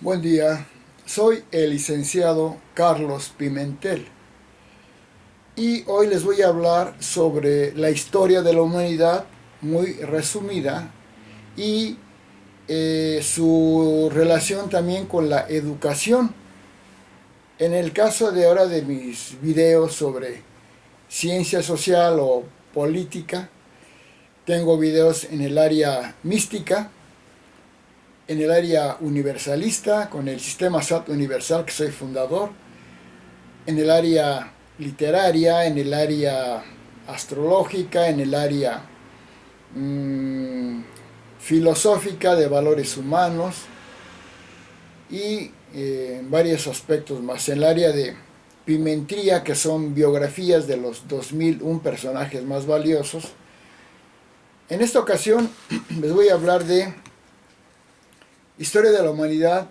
Buen día, soy el licenciado Carlos Pimentel y hoy les voy a hablar sobre la historia de la humanidad muy resumida y su relación también con la educación. En el caso de ahora de mis videos sobre ciencia social o política, tengo videos en el área mística, en el área universalista, con el sistema SAT universal que soy fundador, en el área literaria, en el área astrológica, en el área mmm, filosófica de valores humanos y en varios aspectos más. En el área de pimentría, que son biografías de los 2001 personajes más valiosos. En esta ocasión les voy a hablar de Historia de la Humanidad,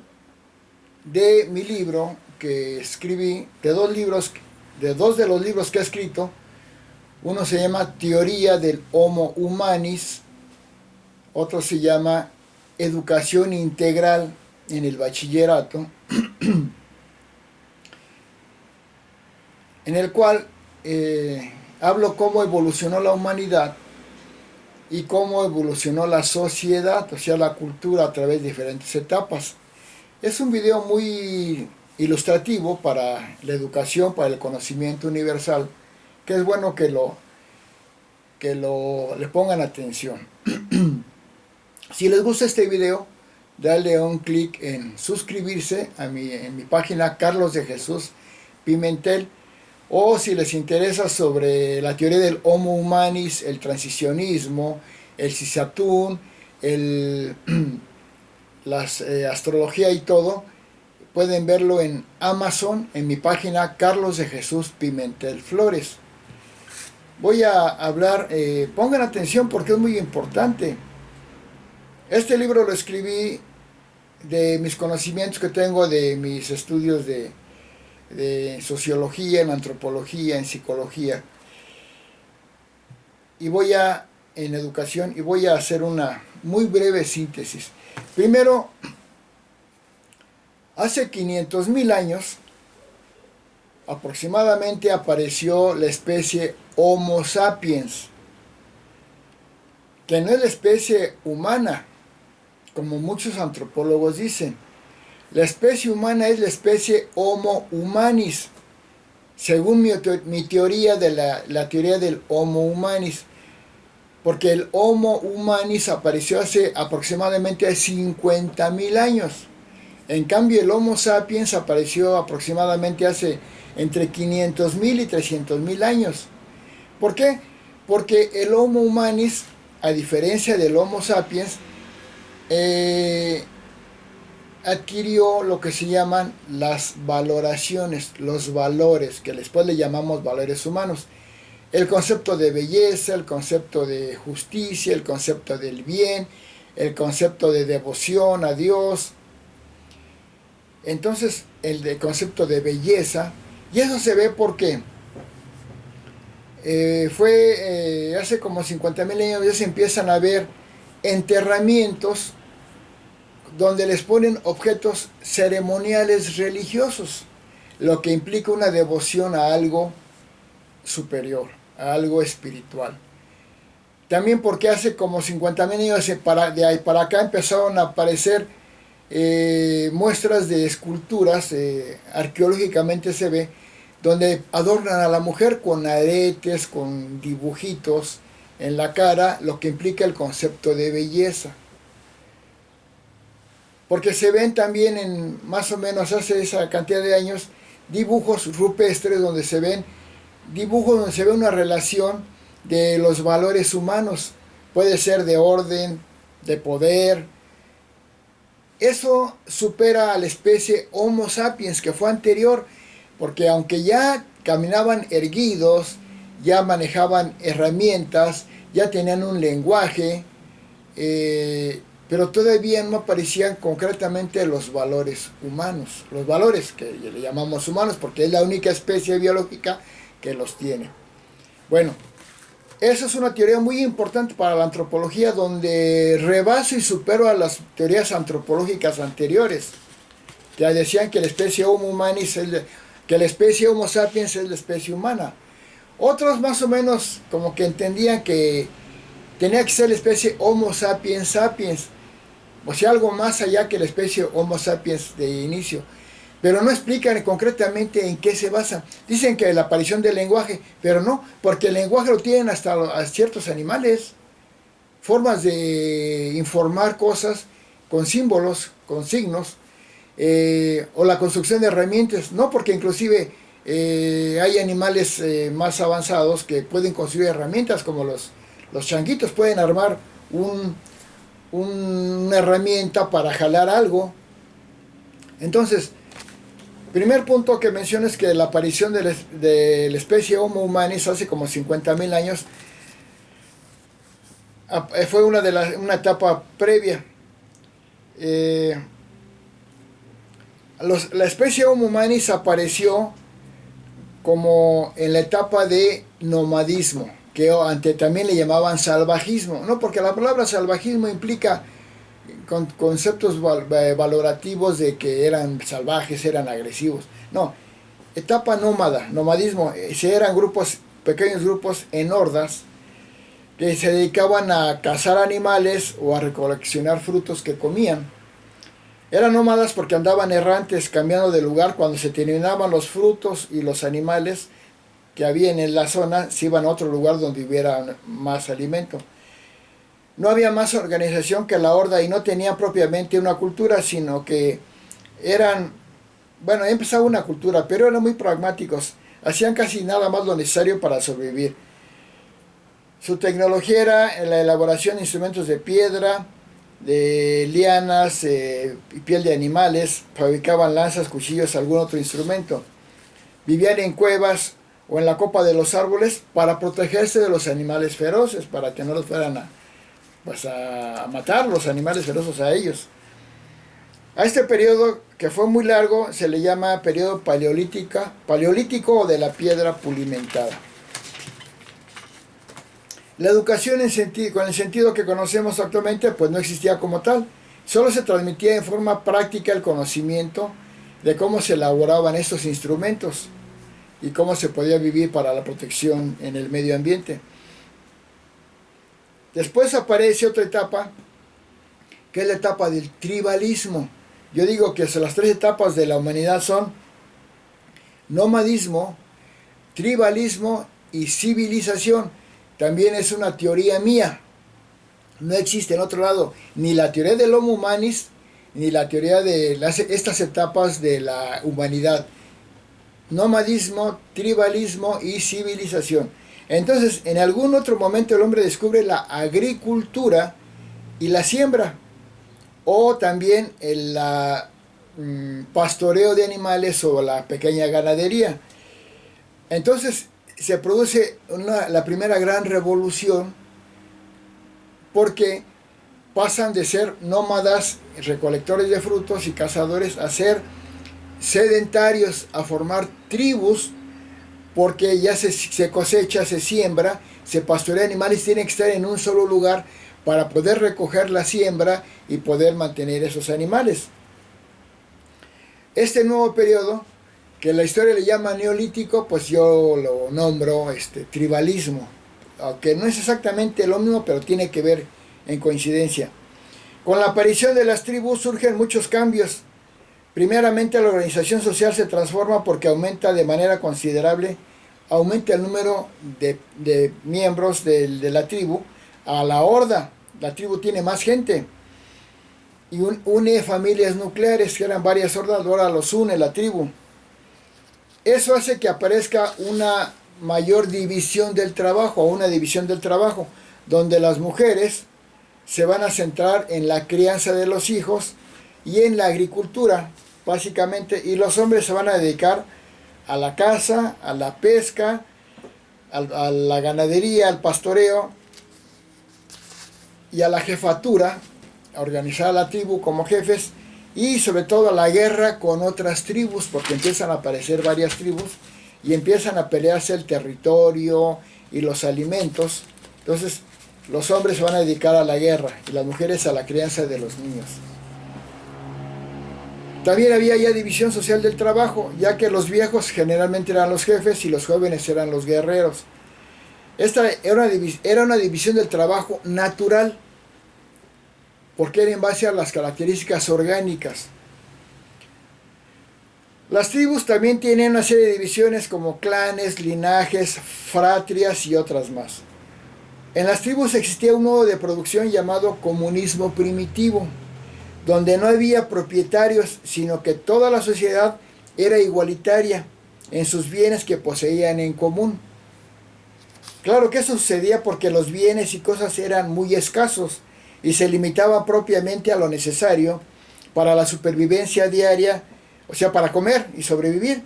de mi libro que escribí, de dos de los libros que he escrito. Uno se llama Teoría del Homo Humanis, otro se llama Educación Integral en el Bachillerato, en el cual hablo cómo evolucionó la humanidad y cómo evolucionó la sociedad, o sea, la cultura a través de diferentes etapas. Es un video muy ilustrativo para la educación, para el conocimiento universal, que es bueno que le pongan atención. Si les gusta este video, dale un clic en suscribirse en mi página Carlos de Jesús Pimentel, o si les interesa sobre la teoría del Homo Humanis, el transicionismo, el Cisatún, la astrología y todo, pueden verlo en Amazon, en mi página Carlos de Jesús Pimentel Flores. Voy a hablar, pongan atención porque es muy importante. Este libro lo escribí de mis conocimientos que tengo de mis estudios de sociología, en antropología, en psicología. En educación, y voy a hacer una muy breve síntesis. Primero, hace 500.000 años aproximadamente apareció la especie Homo sapiens, que no es la especie humana, como muchos antropólogos dicen. La especie humana es la especie Homo humanis, según mi teoría de la teoría del Homo humanis, porque el Homo humanis apareció hace aproximadamente 50.000 años. En cambio, el Homo sapiens apareció aproximadamente hace entre 500.000 y 300.000 años. ¿Por qué? Porque el Homo humanis, a diferencia del Homo sapiens, adquirió lo que se llaman las valoraciones, los valores, que después le llamamos valores humanos. El concepto de belleza, el concepto de justicia, el concepto del bien, el concepto de devoción a Dios. Entonces, concepto de belleza, y eso se ve porque hace como 50.000 años ya se empiezan a ver enterramientos donde les ponen objetos ceremoniales religiosos, lo que implica una devoción a algo superior, a algo espiritual. También porque hace como 50.000 años de ahí para acá empezaron a aparecer muestras de esculturas, arqueológicamente se ve, donde adornan a la mujer con aretes, con dibujitos en la cara, lo que implica el concepto de belleza. Porque se ven también en más o menos hace esa cantidad de años dibujos rupestres donde se ven dibujos donde se ve una relación de los valores humanos. Puede ser de orden, de poder. Eso supera a la especie Homo sapiens, que fue anterior, porque aunque ya caminaban erguidos, ya manejaban herramientas, ya tenían un lenguaje, pero todavía no aparecían concretamente los valores humanos, los valores que le llamamos humanos, porque es la única especie biológica que los tiene. Bueno, esa es una teoría muy importante para la antropología, donde rebaso y supero a las teorías antropológicas anteriores. que decían que la especie Homo humanis, que la especie Homo sapiens es la especie humana. Otros más o menos como que entendían que tenía que ser la especie Homo sapiens sapiens, o sea, algo más allá que la especie Homo sapiens de inicio. Pero no explican concretamente en qué se basan. Dicen que la aparición del lenguaje, pero no, porque el lenguaje lo tienen hasta ciertos animales. Formas de informar cosas con símbolos, con signos, o la construcción de herramientas, no, porque inclusive hay animales más avanzados que pueden construir herramientas, como los changuitos pueden armar una herramienta para jalar algo. Entonces, primer punto que menciono es que la aparición de la especie Homo humanis hace como 50.000 años fue una etapa previa. La especie Homo humanis apareció como en la etapa de nomadismo, que también le llamaban salvajismo, ¿no? Porque la palabra salvajismo implica conceptos valorativos de que eran salvajes, eran agresivos. No, etapa nómada, nomadismo, eran pequeños grupos en hordas, que se dedicaban a cazar animales o a recoleccionar frutos que comían. Eran nómadas porque andaban errantes, cambiando de lugar. Cuando se terminaban los frutos y los animales que había en la zona, se iban a otro lugar donde hubiera más alimento. No había más organización que la horda y no tenían propiamente una cultura, sino que empezaba una cultura, pero eran muy pragmáticos. Hacían casi nada más lo necesario para sobrevivir. Su tecnología era en la elaboración de instrumentos de piedra, de lianas y piel de animales. Fabricaban lanzas, cuchillos, algún otro instrumento. Vivían en cuevas o en la copa de los árboles para protegerse de los animales feroces, para que no los fueran a matar los animales feroces a ellos. A este periodo, que fue muy largo, se le llama periodo paleolítico o de la piedra pulimentada. La educación con el sentido que conocemos actualmente pues no existía como tal, solo se transmitía en forma práctica el conocimiento de cómo se elaboraban estos instrumentos y cómo se podía vivir para la protección en el medio ambiente. Después aparece otra etapa, que es la etapa del tribalismo. Yo digo que las tres etapas de la humanidad son nomadismo, tribalismo y civilización. También es una teoría mía. No existe en otro lado ni la teoría del Homo humanis, ni la teoría de estas etapas de la humanidad. Nomadismo, tribalismo y civilización. Entonces, en algún otro momento el hombre descubre la agricultura y la siembra, o también el pastoreo de animales o la pequeña ganadería. Entonces, se produce la primera gran revolución, porque pasan de ser nómadas, recolectores de frutos y cazadores, a ser sedentarios, a formar tribus, porque ya se cosecha, se siembra, se pastorea animales, tienen que estar en un solo lugar para poder recoger la siembra y poder mantener esos animales. Este nuevo periodo, que la historia le llama neolítico, pues yo lo nombro tribalismo, aunque no es exactamente lo mismo, pero tiene que ver en coincidencia. Con la aparición de las tribus surgen muchos cambios. Primeramente, la organización social se transforma porque aumenta de manera considerable, aumenta el número de miembros de la tribu a la horda. La tribu tiene más gente y une familias nucleares, que eran varias hordas, ahora los une la tribu. Eso hace que aparezca una mayor división del trabajo, donde las mujeres se van a centrar en la crianza de los hijos y en la agricultura, básicamente, y los hombres se van a dedicar a la caza, a la pesca, a la ganadería, al pastoreo y a la jefatura, a organizar a la tribu como jefes, y sobre todo a la guerra con otras tribus, porque empiezan a aparecer varias tribus y empiezan a pelearse el territorio y los alimentos. Entonces los hombres se van a dedicar a la guerra y las mujeres a la crianza de los niños. También había ya división social del trabajo, ya que los viejos generalmente eran los jefes y los jóvenes eran los guerreros. Esta era una división del trabajo natural, porque era en base a las características orgánicas. Las tribus también tienen una serie de divisiones como clanes, linajes, fratrias y otras más. En las tribus existía un modo de producción llamado comunismo primitivo, donde no había propietarios, sino que toda la sociedad era igualitaria en sus bienes que poseían en común. Claro que eso sucedía porque los bienes y cosas eran muy escasos y se limitaban propiamente a lo necesario para la supervivencia diaria, o sea, para comer y sobrevivir.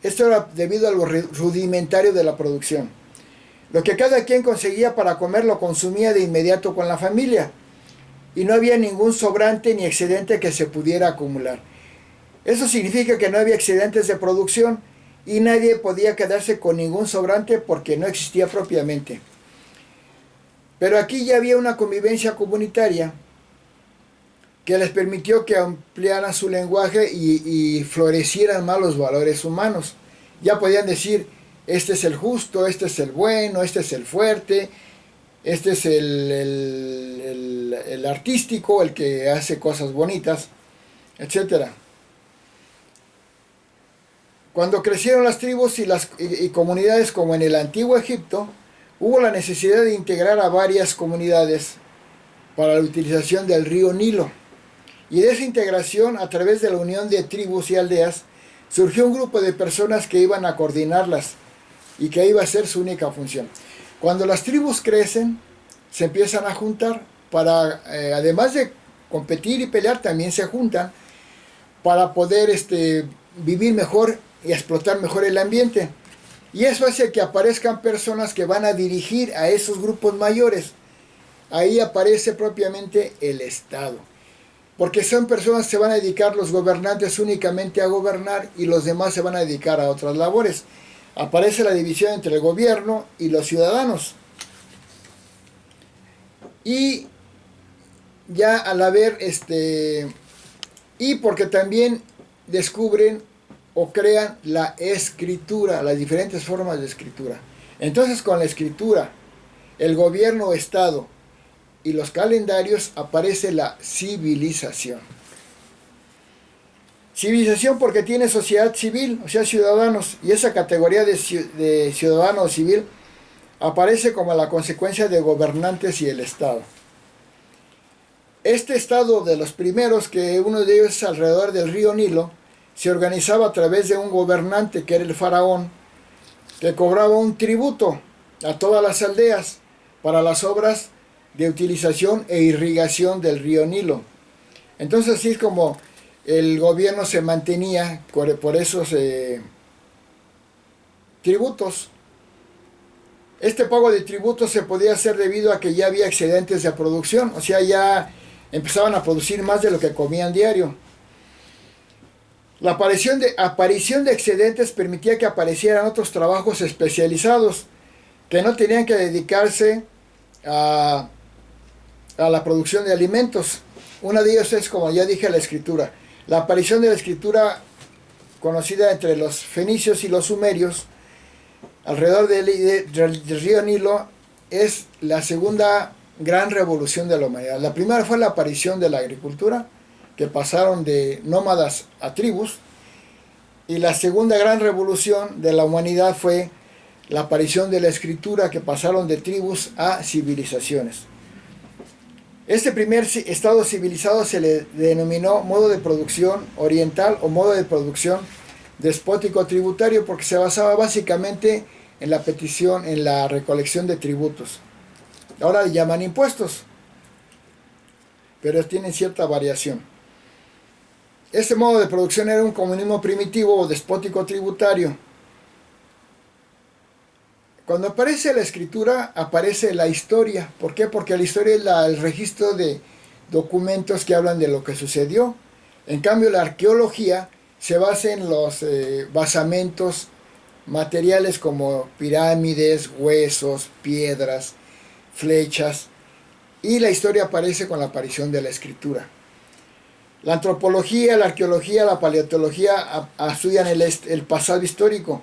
Esto era debido a lo rudimentario de la producción. Lo que cada quien conseguía para comer lo consumía de inmediato con la familia, y no había ningún sobrante ni excedente que se pudiera acumular. Eso significa que no había excedentes de producción y nadie podía quedarse con ningún sobrante porque no existía propiamente. Pero aquí ya había una convivencia comunitaria que les permitió que ampliaran su lenguaje y florecieran más los valores humanos. Ya podían decir, este es el justo, este es el bueno, este es el fuerte, este es el artístico, el que hace cosas bonitas, etc. Cuando crecieron las tribus y comunidades como en el antiguo Egipto, hubo la necesidad de integrar a varias comunidades para la utilización del río Nilo. Y de esa integración, a través de la unión de tribus y aldeas, surgió un grupo de personas que iban a coordinarlas y que iba a ser su única función. Cuando las tribus crecen, se empiezan a juntar para, además de competir y pelear, también se juntan para poder vivir mejor y explotar mejor el ambiente. Y eso hace que aparezcan personas que van a dirigir a esos grupos mayores. Ahí aparece propiamente el Estado. Porque son personas que se van a dedicar los gobernantes únicamente a gobernar y los demás se van a dedicar a otras labores. Aparece la división entre el gobierno y los ciudadanos. Y ya al haber y porque también descubren o crean la escritura, las diferentes formas de escritura. Entonces con la escritura, el gobierno o Estado y los calendarios aparece la civilización. Civilización porque tiene sociedad civil, o sea, ciudadanos, y esa categoría de ciudadano civil aparece como la consecuencia de gobernantes y el Estado. Este Estado de los primeros, que uno de ellos es alrededor del río Nilo, se organizaba a través de un gobernante que era el faraón, que cobraba un tributo a todas las aldeas para las obras de utilización e irrigación del río Nilo. Entonces así es como el gobierno se mantenía por esos tributos. Este pago de tributos se podía hacer debido a que ya había excedentes de producción, o sea, ya empezaban a producir más de lo que comían diario. La aparición de excedentes permitía que aparecieran otros trabajos especializados que no tenían que dedicarse a la producción de alimentos. Uno de ellos es, como ya dije, la escritura. La aparición de la escritura, conocida entre los fenicios y los sumerios, alrededor del río Nilo, es la segunda gran revolución de la humanidad. La primera fue la aparición de la agricultura, que pasaron de nómadas a tribus, y la segunda gran revolución de la humanidad fue la aparición de la escritura, que pasaron de tribus a civilizaciones. Este primer estado civilizado se le denominó modo de producción oriental o modo de producción despótico tributario, porque se basaba básicamente en la petición, en la recolección de tributos. Ahora le llaman impuestos, pero tienen cierta variación. Este modo de producción era un comunismo primitivo o despótico tributario. Cuando aparece la escritura, aparece la historia. ¿Por qué? Porque la historia es el registro de documentos que hablan de lo que sucedió. En cambio, la arqueología se basa en los basamentos materiales como pirámides, huesos, piedras, flechas. Y la historia aparece con la aparición de la escritura. La antropología, la arqueología, la paleontología estudian el pasado histórico,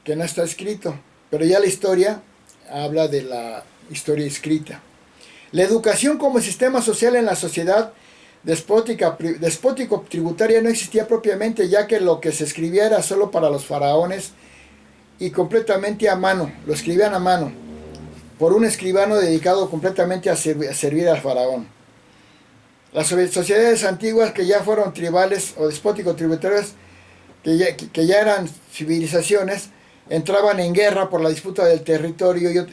que no está escrito, pero ya la historia habla de la historia escrita. La educación como sistema social en la sociedad despótico tributaria no existía propiamente, ya que lo que se escribía era solo para los faraones y completamente a mano, lo escribían a mano, por un escribano dedicado completamente a servir al faraón. Las sociedades antiguas que ya fueron tribales o despótico tributarias, que ya eran civilizaciones, entraban en guerra por la disputa del territorio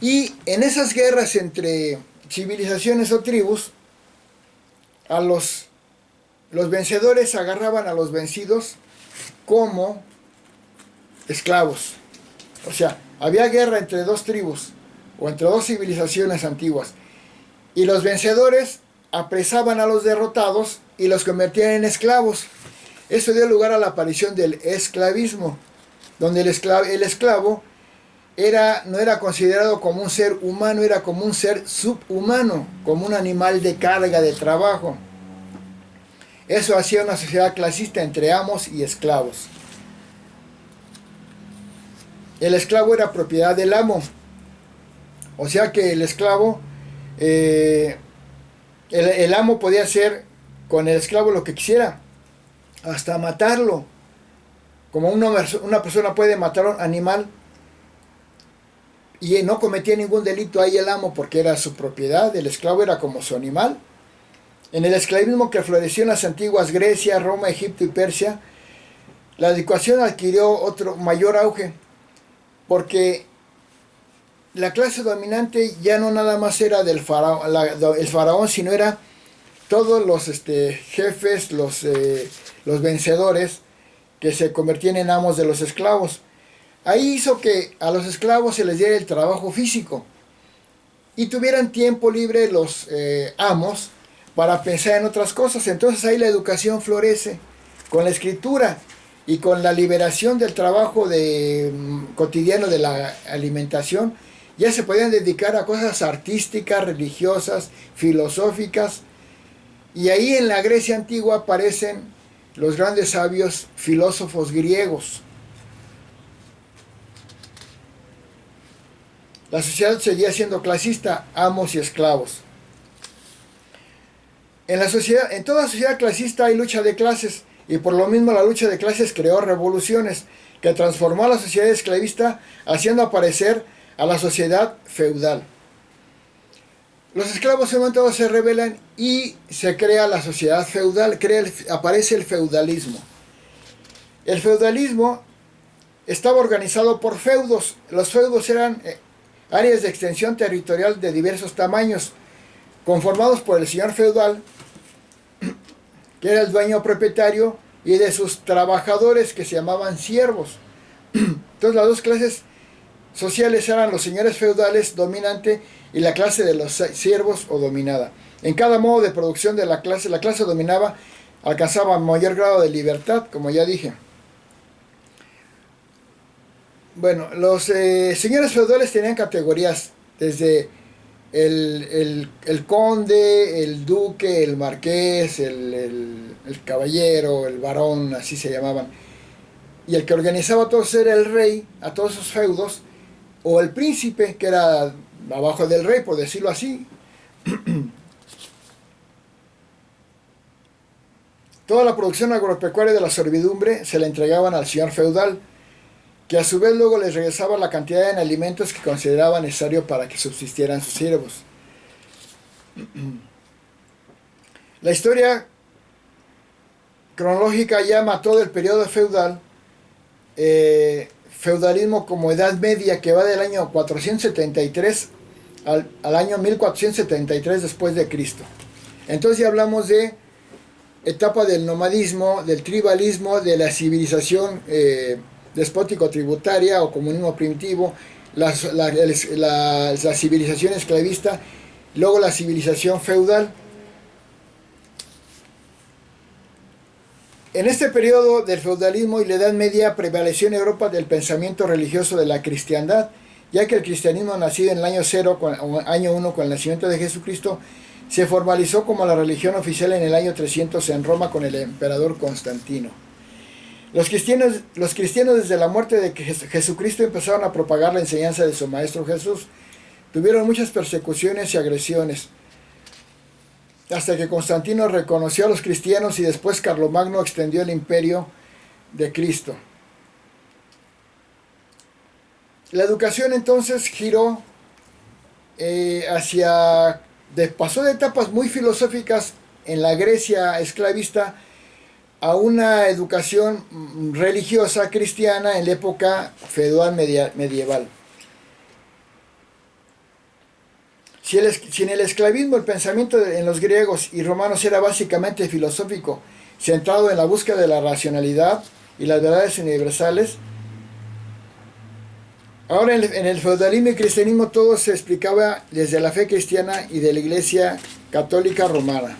y en esas guerras entre civilizaciones o tribus, los vencedores agarraban a los vencidos como esclavos. O sea, había guerra entre dos tribus o entre dos civilizaciones antiguas y los vencedores apresaban a los derrotados y los convertían en esclavos. Esto dio lugar a la aparición del esclavismo, donde el esclavo no era considerado como un ser humano, era como un ser subhumano, como un animal de carga, de trabajo. Eso hacía una sociedad clasista entre amos y esclavos. El esclavo era propiedad del amo, o sea que el esclavo, el amo podía hacer con el esclavo lo que quisiera, hasta matarlo, como una persona puede matar a un animal y no cometía ningún delito ahí el amo porque era su propiedad, el esclavo era como su animal. En el esclavismo que floreció en las antiguas Grecia, Roma, Egipto y Persia, la educación adquirió otro mayor auge, porque la clase dominante ya no nada más era el faraón, sino era todos los jefes, los vencedores, que se convertían en amos de los esclavos. Ahí hizo que a los esclavos se les diera el trabajo físico y tuvieran tiempo libre los amos para pensar en otras cosas. Entonces ahí la educación florece con la escritura y con la liberación del trabajo cotidiano de la alimentación. Ya se podían dedicar a cosas artísticas, religiosas, filosóficas. Y ahí en la Grecia antigua aparecen los grandes sabios filósofos griegos. La sociedad seguía siendo clasista, amos y esclavos. En toda sociedad clasista hay lucha de clases, y por lo mismo la lucha de clases creó revoluciones que transformó a la sociedad esclavista, haciendo aparecer a la sociedad feudal. Los esclavos en un momento se rebelan y se crea la sociedad feudal, aparece el feudalismo. El feudalismo estaba organizado por feudos. Los feudos eran áreas de extensión territorial de diversos tamaños, conformados por el señor feudal, que era el dueño propietario, y de sus trabajadores, que se llamaban siervos. Entonces las dos clases sociales eran los señores feudales dominante y la clase de los siervos o dominada. En cada modo de producción de la clase dominaba alcanzaba mayor grado de libertad, como ya dije. Bueno, los señores feudales tenían categorías, desde el conde, el duque, el marqués, el caballero, el barón, así se llamaban. Y el que organizaba a todos era el rey, a todos esos feudos, o el príncipe, que era abajo del rey, por decirlo así. Toda la producción agropecuaria de la servidumbre se la entregaban al señor feudal, que a su vez luego les regresaba la cantidad de alimentos que consideraba necesario para que subsistieran sus siervos. La historia cronológica llama todo el periodo feudal feudalismo como Edad Media, que va del año 473 al año 1473 después de Cristo. Entonces ya hablamos de etapa del nomadismo, del tribalismo, de la civilización despótico tributaria o comunismo primitivo, la civilización esclavista, luego la civilización feudal. En este periodo del feudalismo y la Edad Media prevaleció en Europa el pensamiento religioso de la cristiandad, ya que el cristianismo nacido en el año 0, año 1 con el nacimiento de Jesucristo, se formalizó como la religión oficial en el año 300 en Roma con el emperador Constantino. Los cristianos desde la muerte de Jesucristo empezaron a propagar la enseñanza de su maestro Jesús. Tuvieron muchas persecuciones y agresiones, hasta que Constantino reconoció a los cristianos y después Carlomagno extendió el imperio de Cristo. La educación entonces giró pasó de etapas muy filosóficas en la Grecia esclavista a una educación religiosa cristiana en la época feudal medieval. Si en el esclavismo el pensamiento en los griegos y romanos era básicamente filosófico, centrado en la búsqueda de la racionalidad y las verdades universales, ahora en el feudalismo y cristianismo todo se explicaba desde la fe cristiana y de la Iglesia católica romana.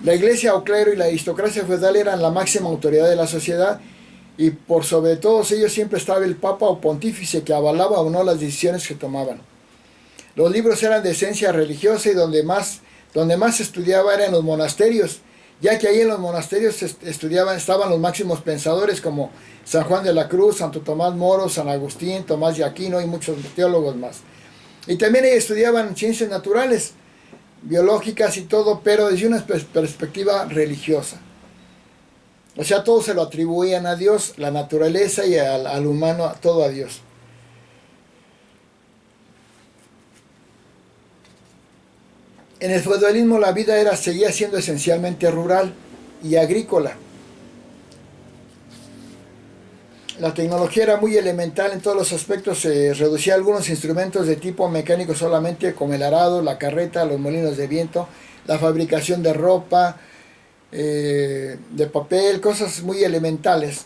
La iglesia o clero y la aristocracia feudal eran la máxima autoridad de la sociedad y por sobre todos ellos siempre estaba el papa o pontífice que avalaba o no las decisiones que tomaban. Los libros eran de esencia religiosa y donde más se estudiaba era en los monasterios, ya que ahí en los monasterios estaban los máximos pensadores como San Juan de la Cruz, Santo Tomás Moro, San Agustín, Tomás de Aquino y muchos teólogos más. Y también ahí estudiaban ciencias naturales, biológicas y todo, pero desde una perspectiva religiosa. O sea, todo se lo atribuían a Dios, la naturaleza y al humano, todo a Dios. En el feudalismo la vida seguía siendo esencialmente rural y agrícola. La tecnología era muy elemental en todos los aspectos, se reducía a algunos instrumentos de tipo mecánico solamente, como el arado, la carreta, los molinos de viento, la fabricación de ropa, de papel, cosas muy elementales.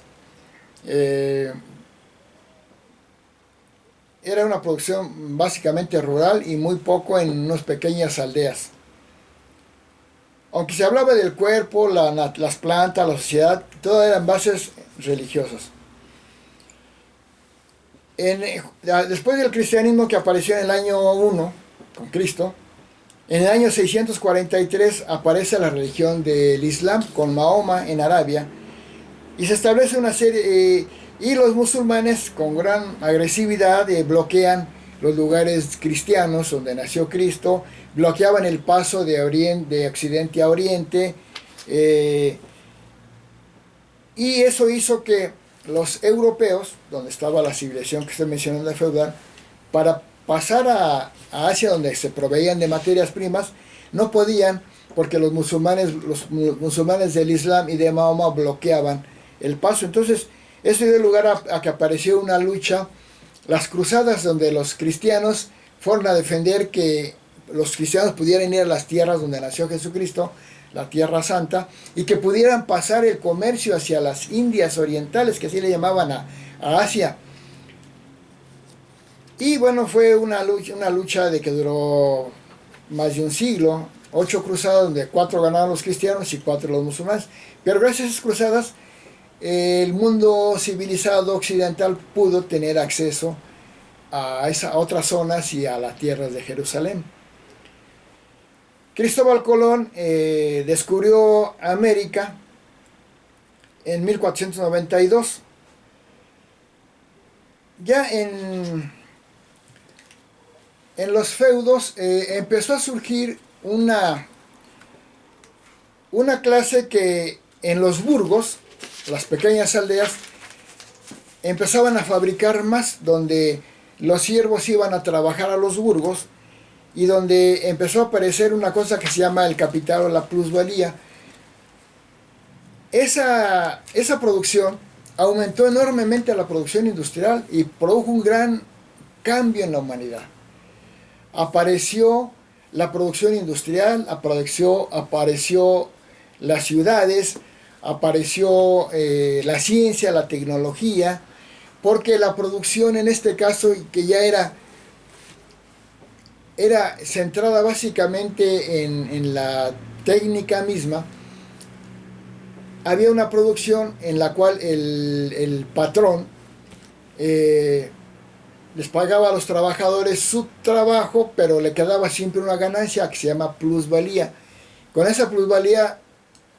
Era una producción básicamente rural y muy poco en unas pequeñas aldeas. Aunque se hablaba del cuerpo, las plantas, la sociedad, todas eran bases religiosas. Después del cristianismo que apareció en el año 1 con Cristo, en el año 643 aparece la religión del Islam con Mahoma en Arabia y se establece una serie y los musulmanes con gran agresividad bloquean los lugares cristianos donde nació Cristo, bloqueaban el paso de occidente a oriente, y eso hizo que los europeos, donde estaba la civilización que estoy mencionando feudal, para pasar a Asia, donde se proveían de materias primas, no podían porque los musulmanes del Islam y de Mahoma bloqueaban el paso. Entonces, esto dio lugar a que apareció una lucha, las cruzadas, donde los cristianos fueron a defender que los cristianos pudieran ir a las tierras donde nació Jesucristo, la Tierra Santa, y que pudieran pasar el comercio hacia las Indias orientales, que así le llamaban a Asia. Y bueno, fue una lucha de que duró más de un siglo, 8 cruzadas, donde 4 ganaron los cristianos y 4 los musulmanes. Pero gracias a esas cruzadas, el mundo civilizado occidental pudo tener acceso a otras zonas y a las tierras de Jerusalén. Cristóbal Colón descubrió América en 1492. Ya en los feudos empezó a surgir una clase que en los burgos, las pequeñas aldeas, empezaban a fabricar más, donde los siervos iban a trabajar a los burgos y donde empezó a aparecer una cosa que se llama el capital o la plusvalía. Esa producción aumentó enormemente la producción industrial y produjo un gran cambio en la humanidad. Apareció la producción industrial, apareció las ciudades, apareció la ciencia, la tecnología, porque la producción en este caso, que ya era centrada básicamente en la técnica misma, había una producción en la cual el patrón les pagaba a los trabajadores su trabajo, pero le quedaba siempre una ganancia que se llama plusvalía. Con esa plusvalía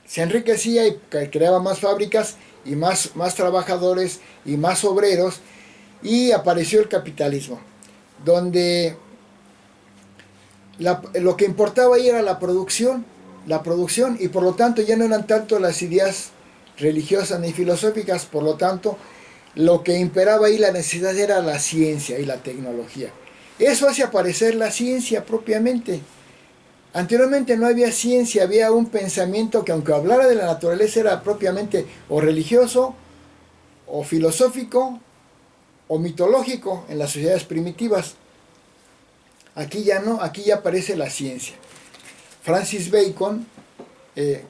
se enriquecía y creaba más fábricas y más trabajadores y más obreros, y apareció el capitalismo, donde lo que importaba ahí era la producción, y por lo tanto ya no eran tanto las ideas religiosas ni filosóficas, por lo tanto lo que imperaba ahí la necesidad era la ciencia y la tecnología. Eso hace aparecer la ciencia propiamente. Anteriormente no había ciencia, había un pensamiento que aunque hablara de la naturaleza era propiamente o religioso, o filosófico, o mitológico en las sociedades primitivas. Aquí ya no, aquí ya aparece la ciencia. Francis Bacon,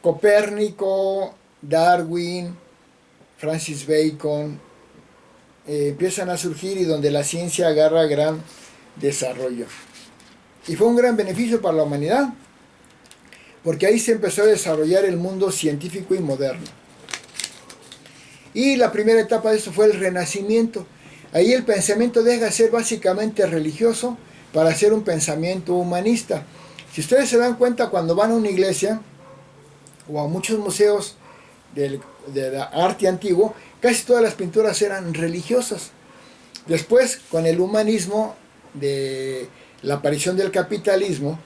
Copérnico, Darwin, Francis Bacon, empiezan a surgir y donde la ciencia agarra gran desarrollo. Y fue un gran beneficio para la humanidad, porque ahí se empezó a desarrollar el mundo científico y moderno. Y la primera etapa de esto fue el Renacimiento. Ahí el pensamiento deja de ser básicamente religioso para ser un pensamiento humanista. Si ustedes se dan cuenta, cuando van a una iglesia o a muchos museos de arte antiguo, casi todas las pinturas eran religiosas. Después, con el humanismo, de la aparición del capitalismo,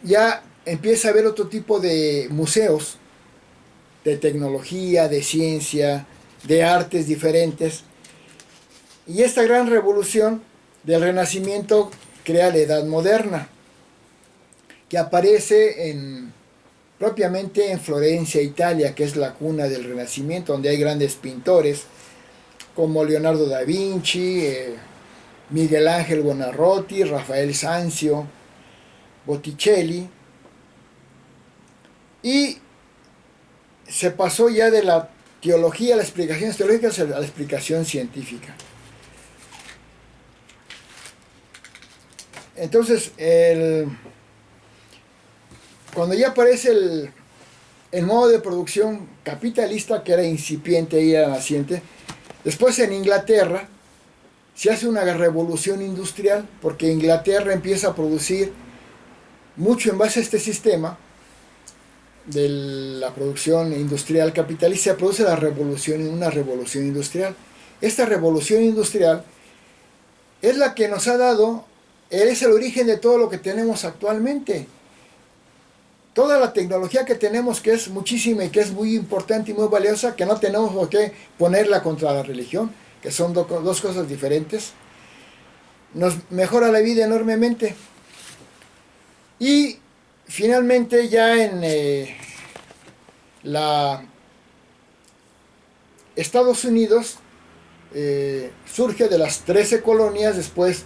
ya empieza a haber otro tipo de museos de tecnología, de ciencia, de artes diferentes. Y esta gran revolución del Renacimiento crea la Edad Moderna, que aparece propiamente en Florencia, Italia, que es la cuna del Renacimiento, donde hay grandes pintores como Leonardo da Vinci, Miguel Ángel Buonarroti, Rafael Sanzio, Botticelli, y se pasó ya de la teología, las explicaciones teológicas, a la explicación científica. Entonces, cuando ya aparece el modo de producción capitalista, que era incipiente y era naciente, después en Inglaterra se hace una revolución industrial, porque Inglaterra empieza a producir mucho en base a este sistema de la producción industrial capitalista. Se produce una revolución industrial. Esta revolución industrial es la que nos ha dado, es el origen de todo lo que tenemos actualmente. Toda la tecnología que tenemos, que es muchísima y que es muy importante y muy valiosa, que no tenemos por qué ponerla contra la religión, que son dos cosas diferentes, nos mejora la vida enormemente. Y finalmente ya en Estados Unidos surge de las 13 colonias, después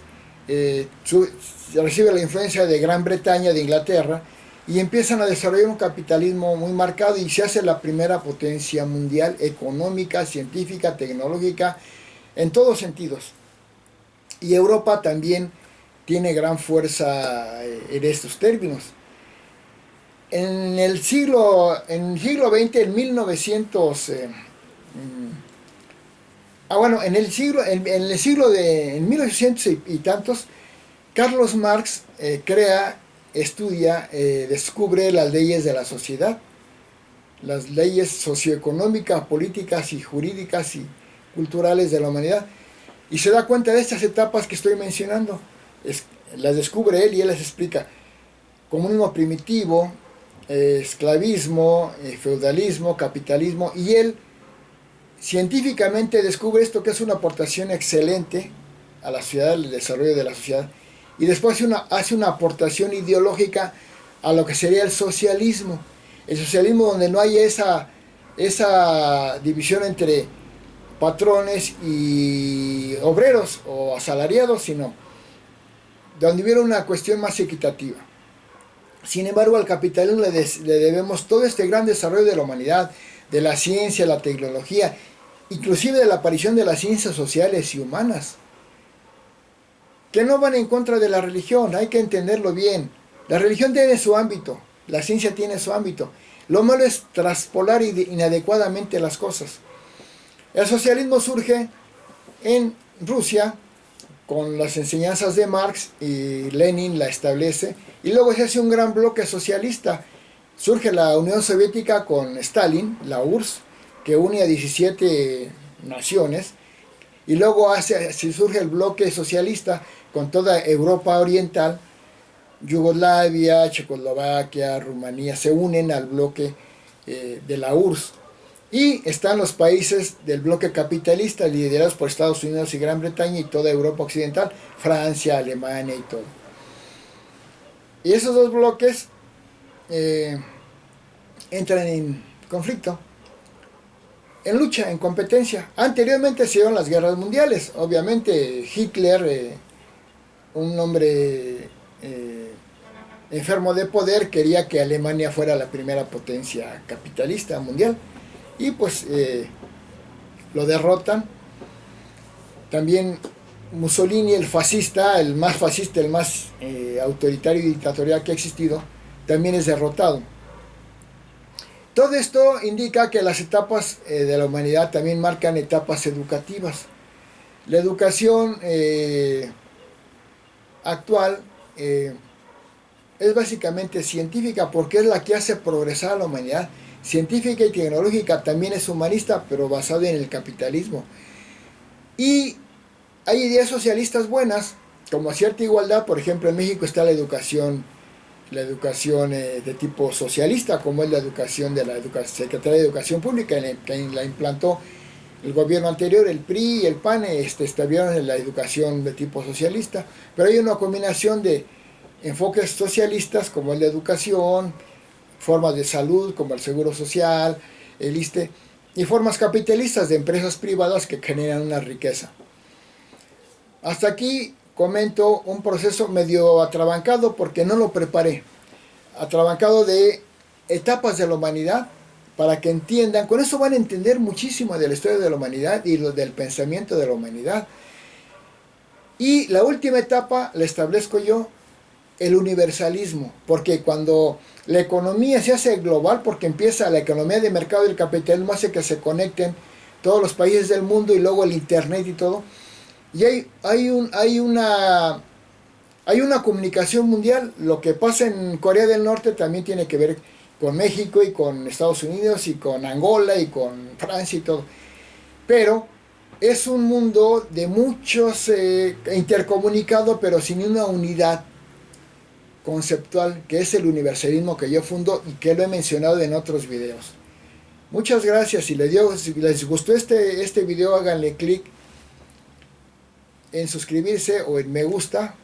recibe la influencia de Gran Bretaña, de Inglaterra, y empiezan a desarrollar un capitalismo muy marcado y se hace la primera potencia mundial económica, científica, tecnológica, en todos sentidos. Y Europa también tiene gran fuerza en estos términos. En el siglo XX, en 1900... en 1800 y tantos, Carlos Marx descubre las leyes de la sociedad, las leyes socioeconómicas, políticas y jurídicas y culturales de la humanidad, y se da cuenta de estas etapas que estoy mencionando. Las descubre él y él las explica: comunismo primitivo, esclavismo, feudalismo, capitalismo, y él científicamente descubre esto, que es una aportación excelente a la sociedad, al desarrollo de la sociedad, y después hace una aportación ideológica a lo que sería el socialismo donde no hay esa división entre patrones y obreros o asalariados, sino donde hubiera una cuestión más equitativa. Sin embargo, al capitalismo le debemos todo este gran desarrollo de la humanidad, de la ciencia, la tecnología, inclusive de la aparición de las ciencias sociales y humanas, que no van en contra de la religión. Hay que entenderlo bien. La religión tiene su ámbito, la ciencia tiene su ámbito. Lo malo es traspolar inadecuadamente las cosas. El socialismo surge en Rusia con las enseñanzas de Marx, y Lenin la establece, y luego se hace un gran bloque socialista. Surge la Unión Soviética con Stalin, la URSS, que une a 17 naciones, y luego surge el bloque socialista con toda Europa Oriental, Yugoslavia, Checoslovaquia, Rumanía, se unen al bloque de la URSS. Y están los países del bloque capitalista liderados por Estados Unidos y Gran Bretaña y toda Europa Occidental, Francia, Alemania y todo. Y esos dos bloques entran en conflicto, en lucha, en competencia. Anteriormente se dieron las guerras mundiales. Obviamente Hitler, un hombre enfermo de poder, quería que Alemania fuera la primera potencia capitalista mundial. Y pues lo derrotan. También Mussolini, el fascista, el más autoritario y dictatorial que ha existido, también es derrotado. Todo esto indica que las etapas de la humanidad también marcan etapas educativas. La educación actual es básicamente científica, porque es la que hace progresar a la humanidad. Científica y tecnológica, también es humanista, pero basada en el capitalismo. Y hay ideas socialistas buenas, como cierta igualdad. Por ejemplo, en México está la educación de tipo socialista, como es la educación de la Secretaría de Educación Pública, que la implantó el gobierno anterior, el PRI y el PAN, establecieron la educación de tipo socialista. Pero hay una combinación de enfoques socialistas, como es la educación, formas de salud como el seguro social, el ISSSTE, y formas capitalistas de empresas privadas que generan una riqueza. Hasta aquí comento un proceso medio atrabancado, porque no lo preparé, atrabancado de etapas de la humanidad, para que entiendan. Con eso van a entender muchísimo de la historia de la humanidad y del pensamiento de la humanidad. Y la última etapa la establezco yo, el universalismo, porque cuando la economía se hace global, porque empieza la economía de mercado y el capitalismo, hace que se conecten todos los países del mundo, y luego el internet y todo, y hay una comunicación mundial. Lo que pasa en Corea del Norte también tiene que ver con México y con Estados Unidos y con Angola y con Francia y todo, pero es un mundo de muchos intercomunicado, pero sin una unidad conceptual, que es el universalismo que yo fundo y que lo he mencionado en otros videos. Muchas gracias. Si les gustó este video, háganle clic en suscribirse o en me gusta,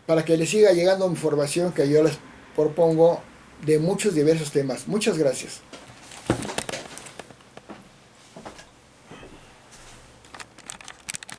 para que les siga llegando información que yo les propongo de muchos diversos temas. Muchas gracias.